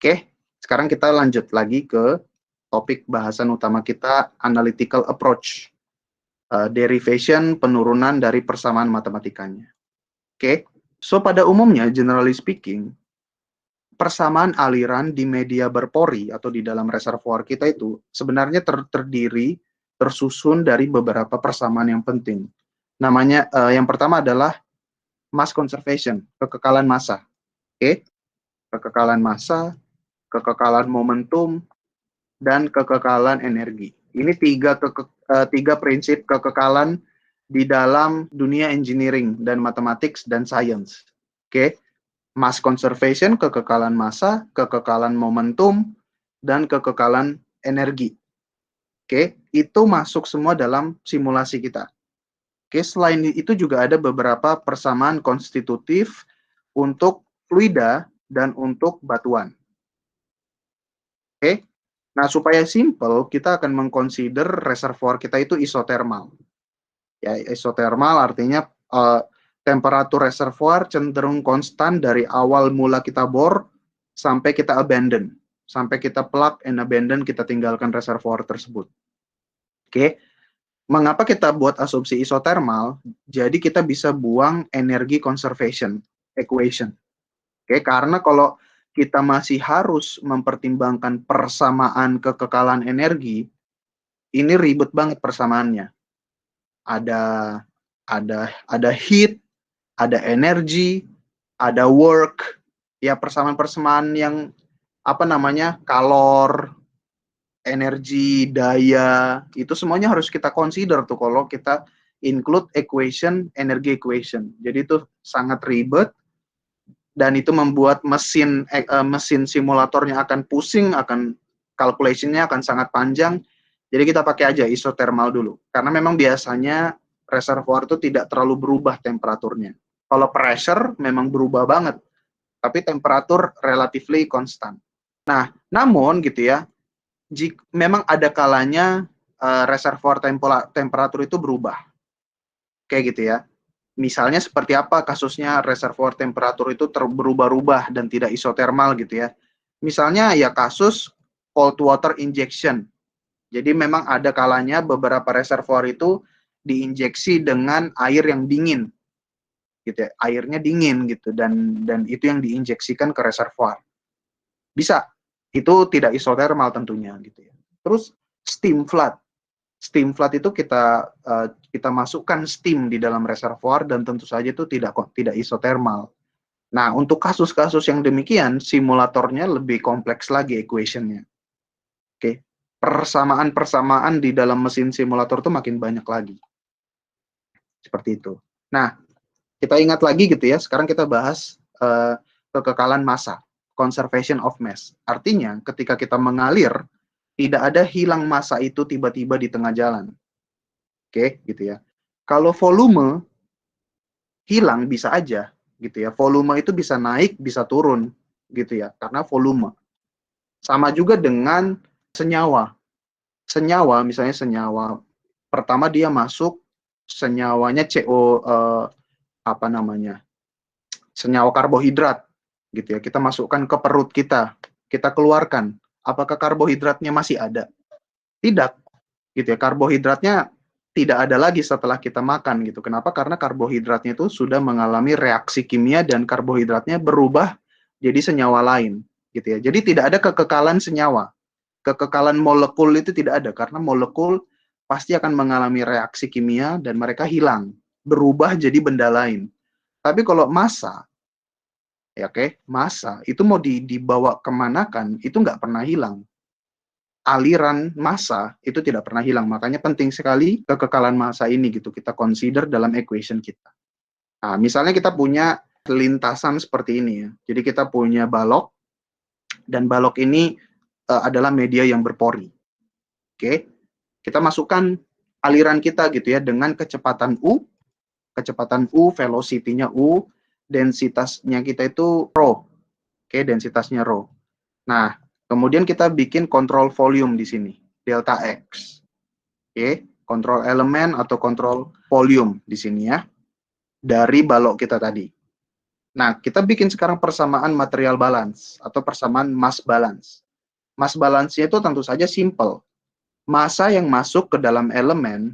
Oke, sekarang kita lanjut lagi ke topik bahasan utama kita, analytical approach. Derivation, penurunan dari persamaan matematikanya. Oke, so pada umumnya, generally speaking, persamaan aliran di media berpori atau di dalam reservoir kita itu sebenarnya terdiri, tersusun dari beberapa persamaan yang penting. Namanya, yang pertama adalah mass conservation, kekekalan massa. Oke, kekekalan massa, kekekalan momentum, dan kekekalan energi. Ini tiga prinsip kekekalan di dalam dunia engineering dan mathematics dan science. Oke, mass conservation, kekekalan massa, kekekalan momentum, dan kekekalan energi. Oke, itu masuk semua dalam simulasi kita. Oke, selain itu juga ada beberapa persamaan konstitutif untuk fluida dan untuk batuan. Oke, nah supaya simple, kita akan mengconsider reservoir kita itu isotermal. Ya, isotermal artinya temperatur reservoir cenderung konstan dari awal mula kita bor sampai kita abandon, sampai kita plug and abandon, kita tinggalkan reservoir tersebut. Oke, mengapa kita buat asumsi isotermal? Jadi kita bisa buang energi conservation equation. Oke, karena kalau kita masih harus mempertimbangkan persamaan kekekalan energi, ini ribet banget persamaannya. Ada heat, ada energi, ada work, ya persamaan-persamaan yang kalor, energi, daya, itu semuanya harus kita consider tuh kalau kita include equation, energy equation. Jadi itu sangat ribet dan itu membuat mesin simulatornya akan pusing, akan calculation-nya akan sangat panjang. Jadi kita pakai aja isothermal dulu. Karena memang biasanya reservoir itu tidak terlalu berubah temperaturnya. Kalau pressure memang berubah banget, tapi temperatur relatively konstan. Nah, namun gitu ya, memang ada kalanya reservoir temperatur itu berubah. Kayak gitu ya. Misalnya seperti apa kasusnya reservoir temperatur itu berubah-ubah dan tidak isotermal gitu ya. Misalnya ya kasus cold water injection. Jadi memang ada kalanya beberapa reservoir itu diinjeksi dengan air yang dingin. Gitu ya. Airnya dingin gitu dan itu yang diinjeksikan ke reservoir. Bisa. Itu tidak isotermal tentunya gitu ya. Terus steam flood. Steam flood itu kita masukkan steam di dalam reservoir dan tentu saja itu tidak isotermal. Nah, untuk kasus-kasus yang demikian, simulatornya lebih kompleks lagi equation-nya. Oke. Persamaan-persamaan di dalam mesin simulator itu makin banyak lagi. Seperti itu. Nah, kita ingat lagi gitu ya, sekarang kita bahas kekekalan massa, conservation of mass. Artinya, ketika kita mengalir, tidak ada hilang massa itu tiba-tiba di tengah jalan. Oke, gitu ya. Kalau volume hilang bisa aja, gitu ya. Volume itu bisa naik, bisa turun, gitu ya, karena volume. Sama juga dengan senyawa. Senyawa, misalnya senyawa pertama dia masuk, senyawanya senyawa karbohidrat, gitu ya. Kita masukkan ke perut kita keluarkan. Apakah karbohidratnya masih ada? Tidak, gitu ya. Karbohidratnya tidak ada lagi setelah kita makan gitu. Kenapa? Karena karbohidratnya itu sudah mengalami reaksi kimia dan karbohidratnya berubah jadi senyawa lain, gitu ya. Jadi tidak ada kekekalan senyawa. Kekekalan molekul itu tidak ada karena molekul pasti akan mengalami reaksi kimia dan mereka hilang, berubah jadi benda lain. Tapi kalau massa, ya massa itu mau dibawa kemanakan itu nggak pernah hilang. Aliran massa itu tidak pernah hilang. Makanya penting sekali kekekalan massa ini gitu kita consider dalam equation kita. Nah, misalnya kita punya lintasan seperti ini ya. Jadi kita punya balok dan balok ini adalah media yang berpori. Oke. Kita masukkan aliran kita gitu ya dengan kecepatan U, velocity-nya U, densitasnya kita itu rho. Oke, densitasnya rho. Nah, kemudian kita bikin kontrol volume di sini, delta X. Oke, kontrol elemen atau kontrol volume di sini ya, dari balok kita tadi. Nah, kita bikin sekarang persamaan material balance atau persamaan mass balance. Mass balance-nya itu tentu saja simple. Massa yang masuk ke dalam elemen,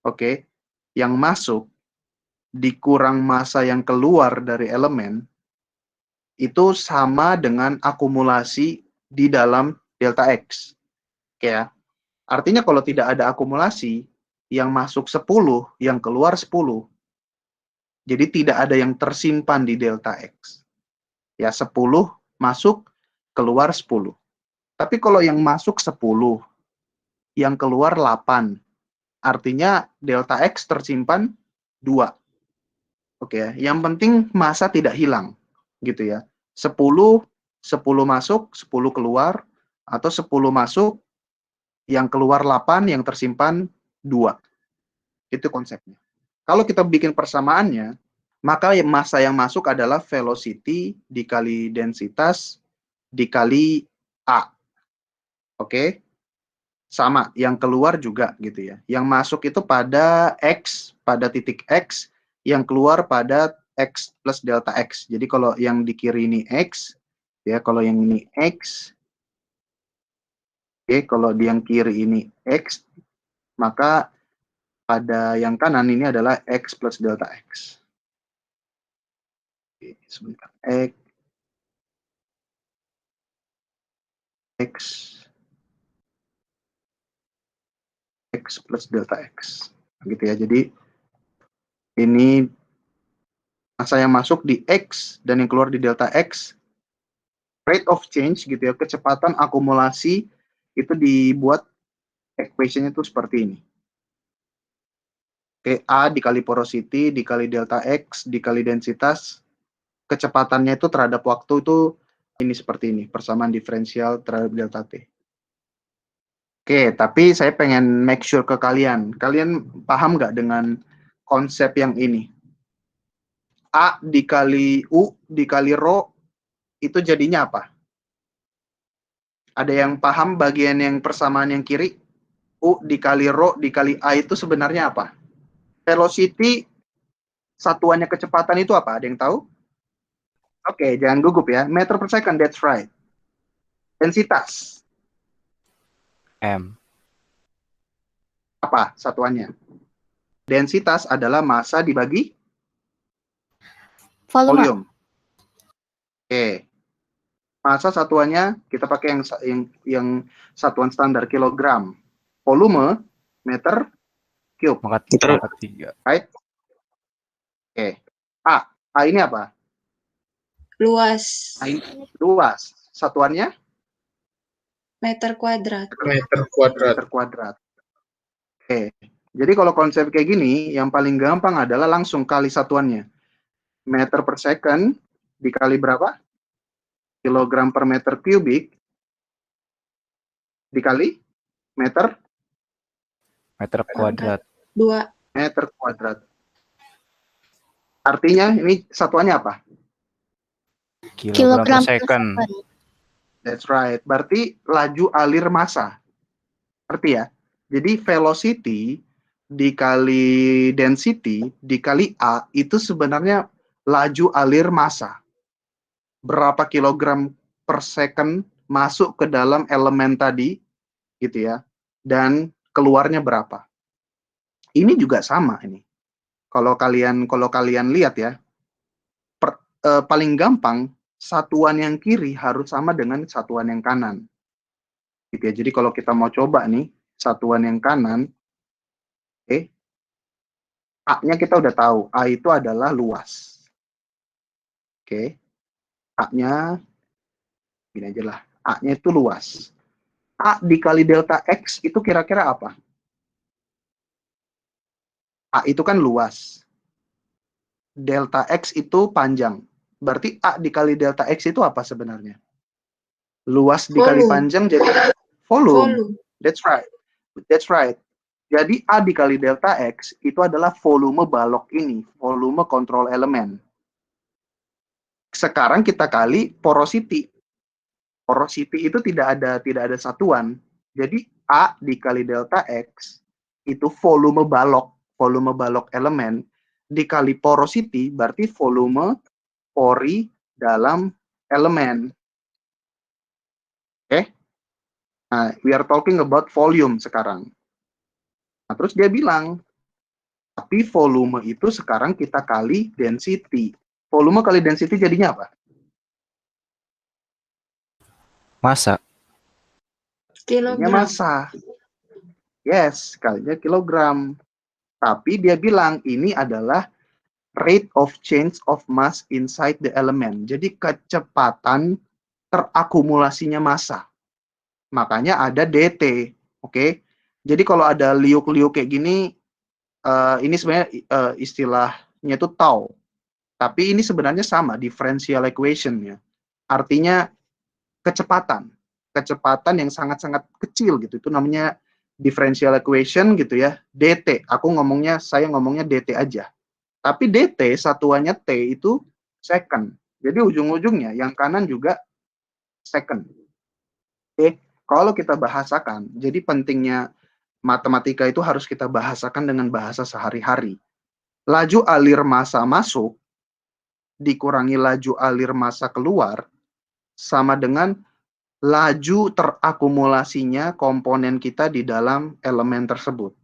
oke, yang masuk dikurang massa yang keluar dari elemen, itu sama dengan akumulasi di dalam delta X. Oke ya. Artinya kalau tidak ada akumulasi, yang masuk 10, yang keluar 10. Jadi tidak ada yang tersimpan di delta X. Ya, 10 masuk, keluar 10. Tapi kalau yang masuk 10, yang keluar 8, artinya delta X tersimpan 2. Oke ya. Yang penting massa tidak hilang, gitu ya. 10 masuk, 10 keluar, atau 10 masuk, yang keluar 8, yang tersimpan 2. Itu konsepnya. Kalau kita bikin persamaannya, maka massa yang masuk adalah velocity dikali densitas dikali A. Oke? Sama, yang keluar juga gitu ya. Yang masuk itu pada X, pada titik X, yang keluar pada X plus delta X. Jadi kalau yang di kiri ini X, ya kalau yang ini X, oke, kalau di yang kiri ini X, maka pada yang kanan ini adalah X plus delta X. Oke, sebentar. X plus delta X. Gitu ya. Jadi ini massa yang masuk di X dan yang keluar di delta X, rate of change gitu ya, kecepatan akumulasi itu dibuat equation itu seperti ini. Oke, A dikali porosity dikali delta X dikali densitas, kecepatannya itu terhadap waktu itu ini seperti ini, persamaan diferensial terhadap delta T. Oke, tapi saya pengen make sure ke kalian. Kalian paham nggak dengan konsep yang ini? A dikali U dikali rho itu jadinya apa? Ada yang paham bagian yang persamaan yang kiri? U dikali rho dikali A itu sebenarnya apa? Velocity satuannya kecepatan itu apa? Ada yang tahu? Oke, jangan gugup ya. Meter per second, that's right. Densitas. M. Apa satuannya? Densitas adalah massa dibagi volume. Oke. Massa satuannya kita pakai yang satuan standar kilogram. Volume meter cube. Meter 3. Right? Oke. A ini apa? Luas. Luas. Satuannya? Meter kuadrat. Meter kuadrat. Oke. Jadi kalau konsep kayak gini, yang paling gampang adalah langsung kali satuannya. Meter per second dikali berapa? Kilogram per meter kubik dikali meter kuadrat. 2. Meter kuadrat. Artinya ini satuannya apa? Kilogram per second. That's right. Berarti laju alir massa. Ngerti ya? Jadi velocity dikali density dikali A itu sebenarnya laju alir massa. Berapa kilogram per second masuk ke dalam elemen tadi, gitu ya, dan keluarnya berapa. Ini juga sama ini. Kalau kalian lihat ya, paling gampang satuan yang kiri harus sama dengan satuan yang kanan. Gitu ya. Jadi kalau kita mau coba nih satuan yang kanan, oke, A-nya kita udah tahu, A itu adalah luas. Oke, A-nya ini aja lah, A-nya itu luas. A dikali delta X itu kira-kira apa? A itu kan luas. Delta X itu panjang. Berarti A dikali delta X itu apa sebenarnya? Luas dikali panjang jadi volume. That's right. That's right. Jadi A dikali delta X itu adalah volume balok ini, volume kontrol elemen. Sekarang kita kali porosity. Porosity itu tidak ada satuan. Jadi A dikali delta X itu volume balok elemen dikali porosity berarti volume pori dalam elemen. Oke? Nah, we are talking about volume sekarang. Nah, terus dia bilang, tapi volume itu sekarang kita kali density. Volume kali density jadinya apa? Masa. Jadinya Kilogram. massa. Yes, kalinya kilogram. Tapi dia bilang ini adalah rate of change of mass inside the element. Jadi kecepatan terakumulasinya massa. Makanya ada dt. Oke. Jadi kalau ada liuk-liuk kayak gini, ini sebenarnya istilahnya itu tau. Tapi ini sebenarnya sama, differential equation ya. Artinya kecepatan. Kecepatan yang sangat-sangat kecil gitu. Itu namanya differential equation gitu ya. dt. Saya ngomongnya dt aja. Tapi dt satuannya t itu second. Jadi ujung-ujungnya yang kanan juga second. Oke, kalau kita bahasakan, jadi pentingnya matematika itu harus kita bahasakan dengan bahasa sehari-hari. Laju alir massa masuk dikurangi laju alir massa keluar sama dengan laju terakumulasinya komponen kita di dalam elemen tersebut.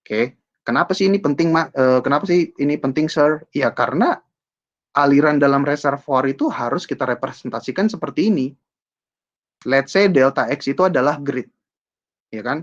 Oke, kenapa sih ini penting, kenapa sih ini penting, Sir? Ya karena aliran dalam reservoir itu harus kita representasikan seperti ini. Let's say delta X itu adalah grid, ya kan?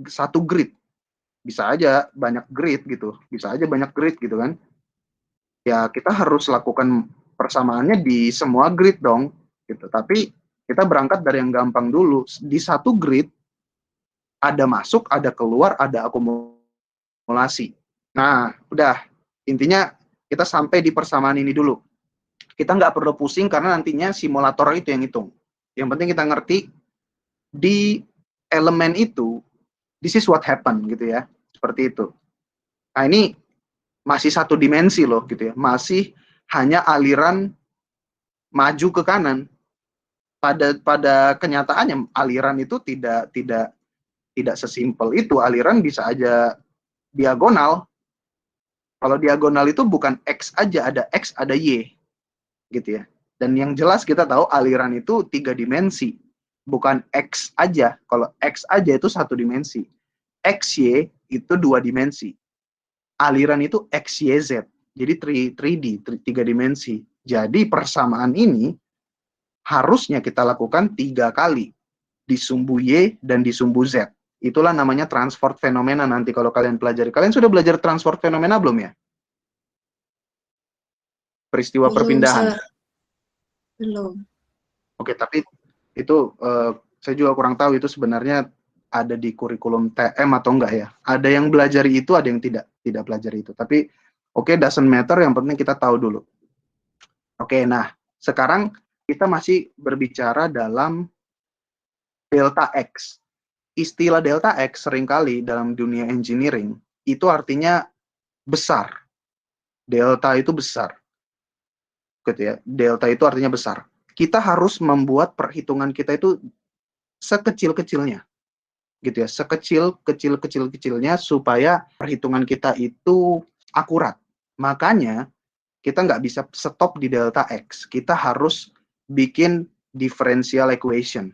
Satu grid. Bisa aja banyak grid gitu. Bisa aja banyak grid gitu kan. Ya kita harus lakukan persamaannya di semua grid dong. Gitu. Tapi kita berangkat dari yang gampang dulu. Di satu grid, ada masuk, ada keluar, ada akumulasi. Nah, udah. Intinya kita sampai di persamaan ini dulu. Kita nggak perlu pusing karena nantinya simulator itu yang hitung. Yang penting kita ngerti di elemen itu, this is what happen gitu ya, seperti itu. Nah ini masih satu dimensi loh gitu ya, masih hanya aliran maju ke kanan. Pada kenyataannya aliran itu tidak sesimpel itu. Aliran bisa aja diagonal. Kalau diagonal itu bukan X aja, ada X, ada Y gitu ya. Dan yang jelas kita tahu aliran itu 3 dimensi, bukan X aja. Kalau X aja itu 1 dimensi. XY itu 2 dimensi. Aliran itu XYZ. Jadi 3D, 3 dimensi. Jadi persamaan ini harusnya kita lakukan 3 kali. Di sumbu Y dan di sumbu Z. Itulah namanya transport fenomena nanti kalau kalian pelajari. Kalian sudah belajar transport fenomena belum ya? Peristiwa Belum, perpindahan. Sir. Belum. Oke, tapi itu saya juga kurang tahu itu sebenarnya ada di kurikulum TM atau enggak ya. Ada yang belajar itu, ada yang tidak belajar itu. Tapi oke, doesn't matter, yang penting kita tahu dulu. Oke, nah sekarang kita masih berbicara dalam delta X. Istilah delta X seringkali dalam dunia engineering itu artinya besar. Delta itu besar. Gitu ya. Delta itu artinya besar. Kita harus membuat perhitungan kita itu sekecil-kecilnya. Gitu ya, sekecil-kecilnya supaya perhitungan kita itu akurat. Makanya kita nggak bisa stop di delta X. Kita harus bikin differential equation.